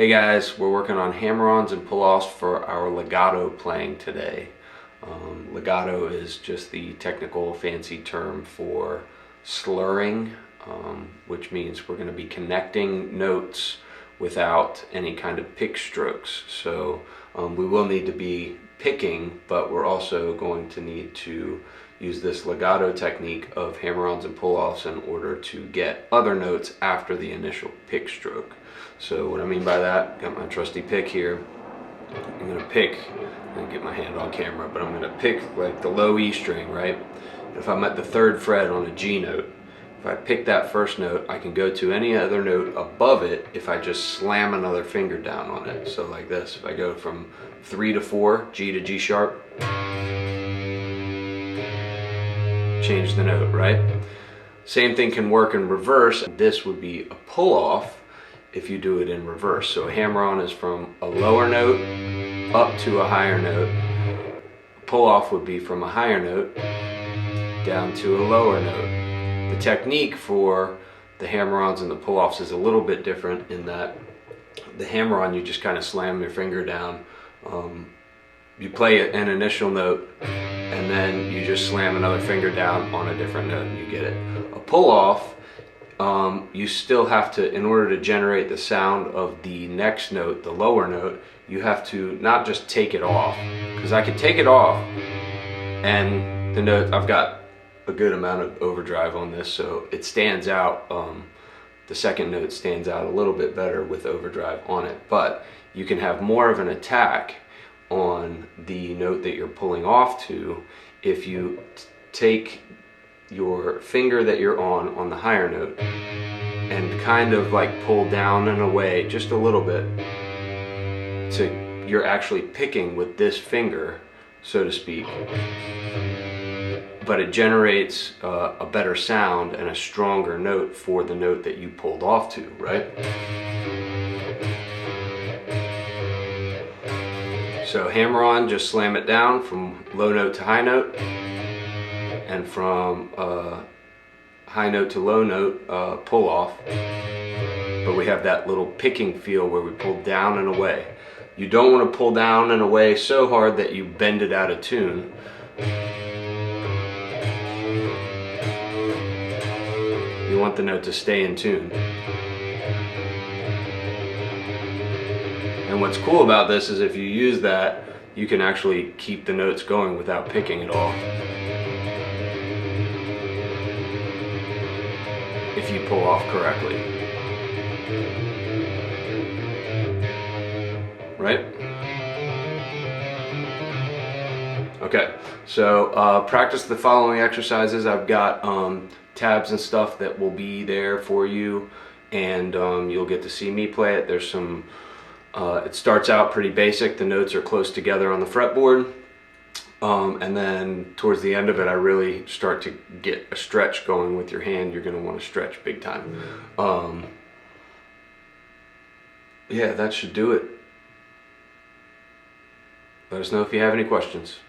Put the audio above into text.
Hey guys, we're working on hammer-ons and pull-offs for our legato playing today. Legato is just the technical fancy term for slurring, which means we're going to be connecting notes without any kind of pick strokes. So we will need to be picking, but we're also going to need to use this legato technique of hammer-ons and pull-offs in order to get other notes after the initial pick stroke. So what I mean by that, got my trusty pick here. I'm gonna pick, I'm gonna get my hand on camera, but I'm gonna pick like the low E string, right? If I'm at the third fret on a G note, if I pick that first note, I can go to any other note above it if I just slam another finger down on it. So like this, if I go from 3 to 4, G to G sharp, change the note, right? Same thing can work in reverse. This would be a pull-off if you do it in reverse. So a hammer-on is from a lower note up to a higher note. A pull-off would be from a higher note down to a lower note. The technique for the hammer-ons and the pull-offs is a little bit different in that the hammer-on, you just kind of slam your finger down. You play an initial note and then you just slam another finger down on a different note and you get it. A pull-off, you still have to, in order to generate the sound of the next note, the lower note, you have to not just take it off, because I could take it off and the note, I've got a good amount of overdrive on this, so it stands out. The second note stands out a little bit better with overdrive on it, but you can have more of an attack on the note that you're pulling off to if you take your finger that you're on the higher note and kind of like pull down and away just a little bit, so you're actually picking with this finger, so to speak, but it generates a better sound and a stronger note for the note that you pulled off to, right? So hammer on, just slam it down from low note to high note, and from high note to low note, pull off. But we have that little picking feel where we pull down and away. You don't want to pull down and away so hard that you bend it out of tune. You want the note to stay in tune. And what's cool about this is if you use that, you can actually keep the notes going without picking at all, if you pull off correctly. Right? Okay, so practice the following exercises. I've got tabs and stuff that will be there for you, and you'll get to see me play it. There's some it starts out pretty basic. The notes are close together on the fretboard, and then towards the end of it I really start to get a stretch going with your hand. You're going to want to stretch big time. Yeah, that should do it. Let us know if you have any questions.